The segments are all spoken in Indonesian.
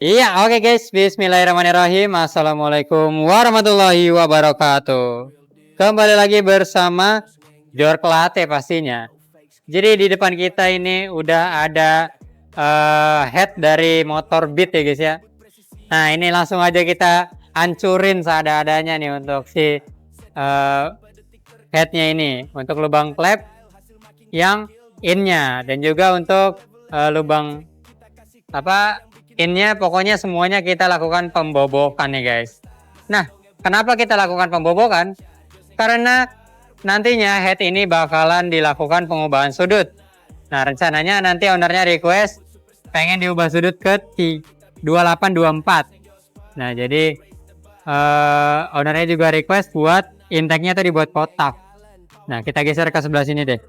Iya, oke guys. Bismillahirrahmanirrahim. Assalamualaikum warahmatullahi wabarakatuh. Kembali lagi bersama Jork Latte pastinya. Jadi di depan kita ini udah ada head dari motor Beat ya guys ya. Nah, ini langsung aja kita hancurin seadanya nih untuk si headnya ini, untuk lubang klep yang innya dan juga untuk lubang innya, pokoknya semuanya kita lakukan pembobokan nih guys. Nah, kenapa kita lakukan pembobokan? Karena nantinya head ini bakalan dilakukan pengubahan sudut. Nah, rencananya nanti ownernya request pengen diubah sudut ke 2824. Nah, jadi ownernya juga request buat intake-nya tuh dibuat kotak. Nah, kita geser ke sebelah sini deh.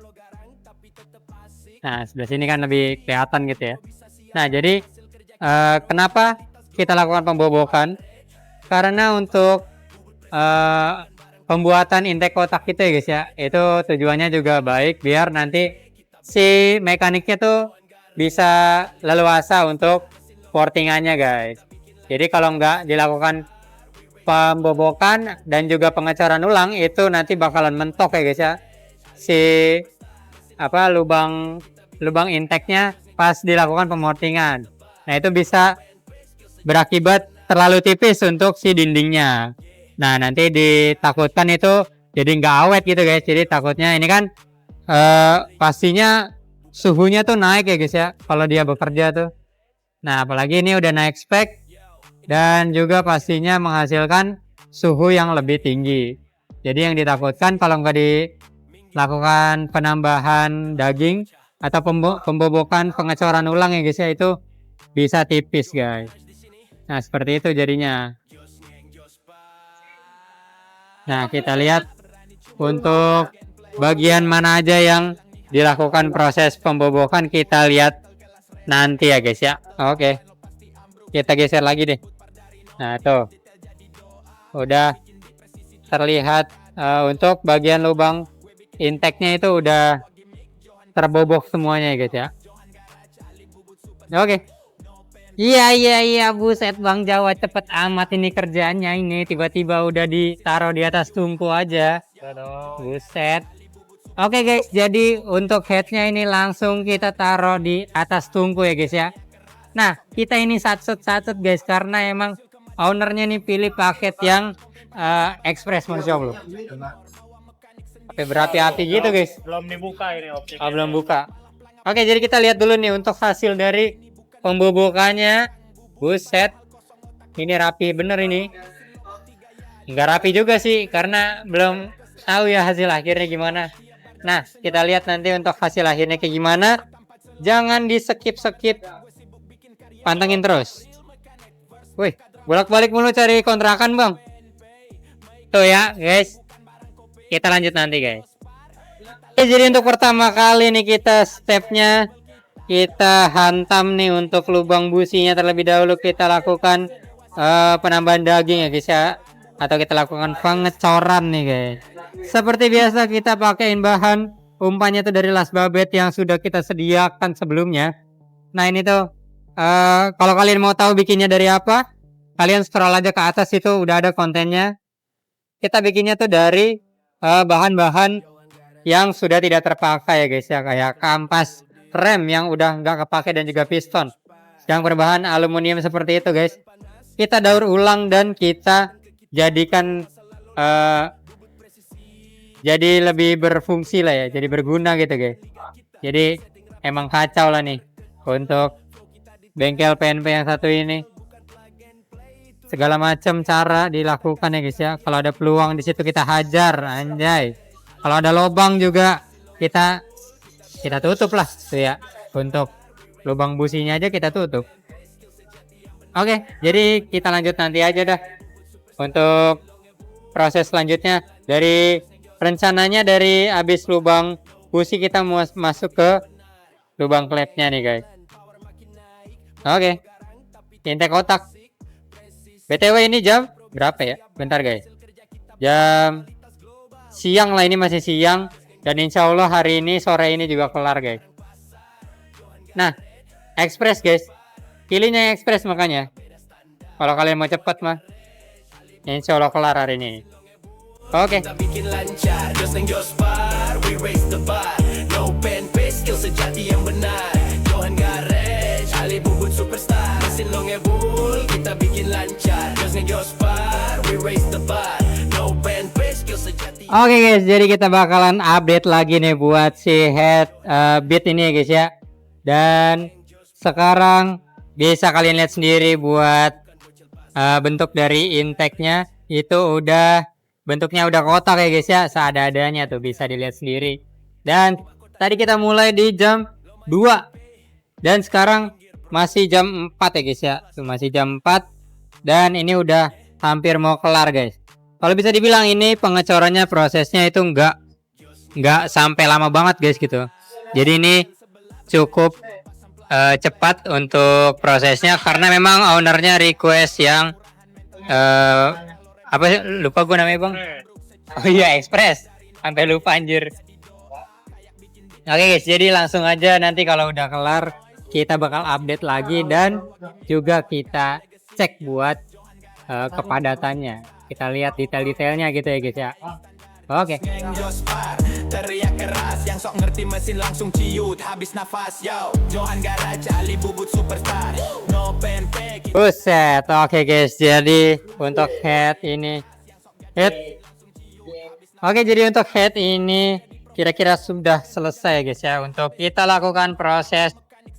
Nah, sebelah sini kan lebih kelihatan gitu ya. Nah, jadi kenapa kita lakukan pembobokan? Karena untuk pembuatan intake kotak itu ya guys ya, itu tujuannya juga baik biar nanti si mekaniknya tuh bisa leluasa untuk portingannya guys. Jadi kalau nggak dilakukan pembobokan dan juga pengecoran ulang, itu nanti bakalan mentok ya guys ya, si lubang intake-nya pas dilakukan pemortingan. Nah, itu bisa berakibat terlalu tipis untuk si dindingnya. Nah, nanti ditakutkan itu jadi nggak awet gitu guys. Jadi takutnya ini kan pastinya suhunya tuh naik ya guys ya kalau dia bekerja tuh. Nah, apalagi ini udah naik spek dan juga pastinya menghasilkan suhu yang lebih tinggi. Jadi yang ditakutkan kalau nggak dilakukan penambahan daging atau pembobokan pengecoran ulang ya guys ya, itu bisa tipis guys. Nah, seperti itu jadinya. Nah, kita lihat untuk bagian mana aja yang dilakukan proses pembobokan, kita lihat nanti ya guys ya. Oke, kita geser lagi deh. Nah, tuh udah terlihat untuk bagian lubang intake-nya itu udah terbobok semuanya ya guys ya. Oke. Iya, buset Bang Jawa, cepet amat ini kerjaannya ini, tiba-tiba udah ditaruh di atas tungku aja. Buset. Oke guys, jadi untuk headnya ini langsung kita taruh di atas tungku ya guys ya. Nah, kita ini satset guys, karena emang ownernya nih pilih paket yang express, masya Allah. Oke, berapi-api gitu guys. Belum dibuka ini optiknya. Oh, belum buka. Oke, jadi kita lihat dulu nih untuk hasil dari pembobokannya. Buset, ini rapi bener ini. Enggak rapi juga sih karena belum tahu ya hasil akhirnya gimana. Nah, kita lihat nanti untuk hasil akhirnya kayak gimana. Jangan di skip, pantengin terus. Wih, bolak-balik mulu cari kontrakan bang. Tuh ya guys, kita lanjut nanti guys. Oke, jadi untuk pertama kali nih kita stepnya kita hantam nih untuk lubang businya terlebih dahulu. Kita lakukan penambahan daging ya guys ya, atau kita lakukan pengecoran nih guys. Seperti biasa kita pakaiin bahan umpannya tuh dari las babet yang sudah kita sediakan sebelumnya. Nah, ini tuh kalau kalian mau tahu bikinnya dari apa, kalian scroll aja ke atas, itu udah ada kontennya. Kita bikinnya tuh dari bahan-bahan yang sudah tidak terpakai ya guys ya, kayak kampas rem yang udah nggak kepake dan juga piston yang berbahan aluminium seperti itu guys. Kita daur ulang dan kita jadikan jadi lebih berfungsi lah ya, jadi berguna gitu guys. Jadi emang kacau lah nih untuk bengkel PNP yang satu ini. Segala macam cara dilakukan ya guys ya. Kalau ada peluang di situ kita hajar, anjay. Kalau ada lubang juga kita tutup lah tuh ya. Untuk lubang businya aja kita tutup. Oke, jadi kita lanjut nanti aja dah untuk proses selanjutnya. Dari rencananya dari habis lubang busi kita mau masuk ke lubang klepnya nih guys. Oke, intake kotak. BTW ini jam berapa ya? Bentar guys, jam siang lah, ini masih siang. Dan insya Allah hari ini sore ini juga kelar guys. Nah, express guys, pilihnya express makanya. Kalau kalian mau cepat mah, insya Allah kelar hari ini. Oke. Kita bikin lancar, Jos Neng Jospar, we raise the bar. No pen paste, skill sejati yang benar. Johan Garage, Ali Bubut superstar. Mesin lo ngebul, kita bikin lancar, Jos Neng Jospar, we raise the bar. No pen paste, skill sejati. Oke guys, jadi kita bakalan update lagi nih buat si head beat ini ya guys ya. Dan sekarang bisa kalian lihat sendiri buat bentuk dari intake-nya itu udah bentuknya udah kotak ya guys ya, seada-adanya tuh bisa dilihat sendiri. Dan tadi kita mulai di jam 2 dan sekarang masih jam 4 ya guys ya. Tuh masih jam 4 dan ini udah hampir mau kelar guys. Kalau bisa dibilang ini pengecorannya prosesnya itu nggak sampai lama banget guys gitu. Jadi ini cukup cepat untuk prosesnya karena memang ownernya request yang apa sih, lupa gue namanya bang. Oh iya, Express, sampai lupa anjir. Oke guys, jadi langsung aja nanti kalau udah kelar kita bakal update lagi dan juga kita cek buat kepadatannya. Kita lihat detail-detailnya gitu ya guys ya. Oke. Neng Jospar, teriak keras, yang sok ngerti mesin langsung ciut, habis nafas, yo. Johan Garage, Ali Bubut superstar. No pen paste. Buset, oke guys, jadi untuk head ini jadi untuk head ini kira-kira sudah selesai guys ya untuk kita lakukan proses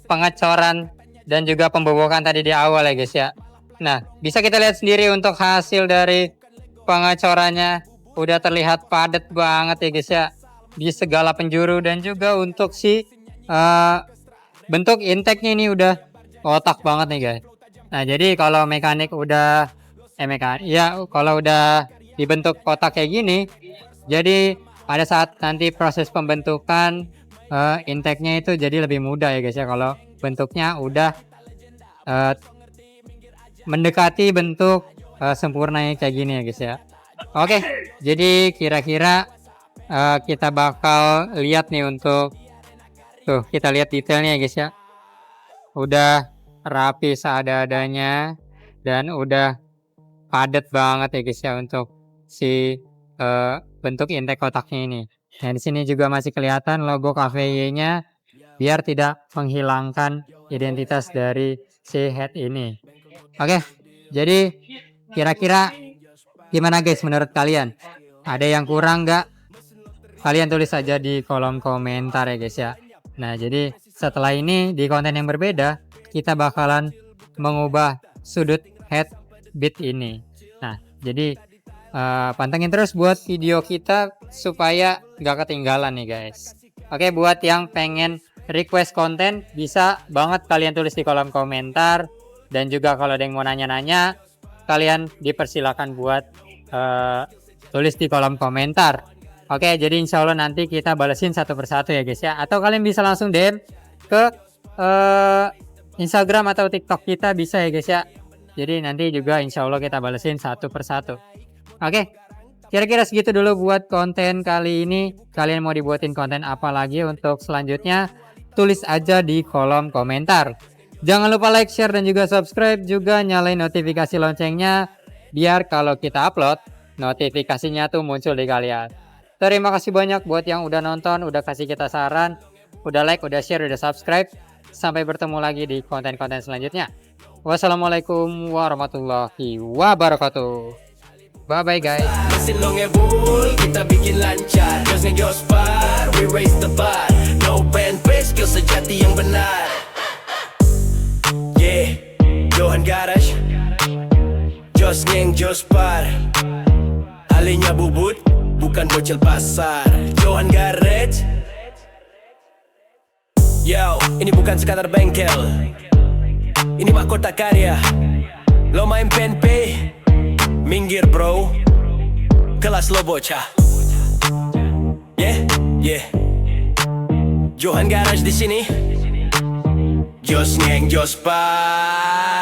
pengecoran dan juga pembobokan tadi di awal ya guys ya. Nah, bisa kita lihat sendiri untuk hasil dari pengecorannya udah terlihat padat banget ya guys ya di segala penjuru, dan juga untuk si bentuk intake-nya ini udah kotak banget nih guys. Nah, jadi kalau mekanik udah kalau udah dibentuk kotak kayak gini, jadi pada saat nanti proses pembentukan intake-nya itu jadi lebih mudah ya guys ya kalau bentuknya udah mendekati bentuk sempurnanya kayak gini ya guys ya. Oke, jadi kira-kira kita bakal lihat nih untuk tuh, kita lihat detailnya ya guys ya. Udah rapi seada-adanya dan udah padat banget ya guys ya untuk si bentuk intake kotaknya ini. Nah, di sini juga masih kelihatan logo KVY-nya biar tidak menghilangkan identitas dari si head ini. Oke, jadi kira-kira gimana guys menurut kalian? Ada yang kurang nggak? Kalian tulis saja di kolom komentar ya guys ya. Nah, jadi setelah ini di konten yang berbeda kita bakalan mengubah sudut head beat ini. Nah, jadi pantengin terus buat video kita supaya nggak ketinggalan nih guys. Oke, buat yang pengen request konten bisa banget kalian tulis di kolom komentar, dan juga kalau ada yang mau nanya-nanya kalian dipersilakan buat tulis di kolom komentar. Oke, jadi insya Allah nanti kita balesin satu persatu ya guys ya. Atau kalian bisa langsung DM ke Instagram atau TikTok kita bisa ya guys ya. Jadi nanti juga insya Allah kita balesin satu persatu. Oke, kira-kira segitu dulu buat konten kali ini. Kalian mau dibuatin konten apa lagi untuk selanjutnya? Tulis aja di kolom komentar. Jangan lupa like, share, dan juga subscribe. Juga nyalain notifikasi loncengnya biar kalau kita upload notifikasinya tuh muncul di kalian. Terima kasih banyak buat yang udah nonton, udah kasih kita saran, udah like, udah share, udah subscribe. Sampai bertemu lagi di konten-konten selanjutnya. Wassalamualaikum warahmatullahi wabarakatuh. Bye bye guys. Mesin lo ngebul, kita bikin lancar, Jos Neng Jospar, we raise the bar. No pen paste, skill sejati yang benar. Yeah, Johan Garage, Jos Neng Jospar, alinya bubut, bukan bocil pasar. Johan Garage. Yo, ini bukan sekadar bengkel, ini mahkota karya. Lo main penpe, minggir bro, kelas lo bocah. Yeah. Johan Garage di sini, Jos Neng Jospar.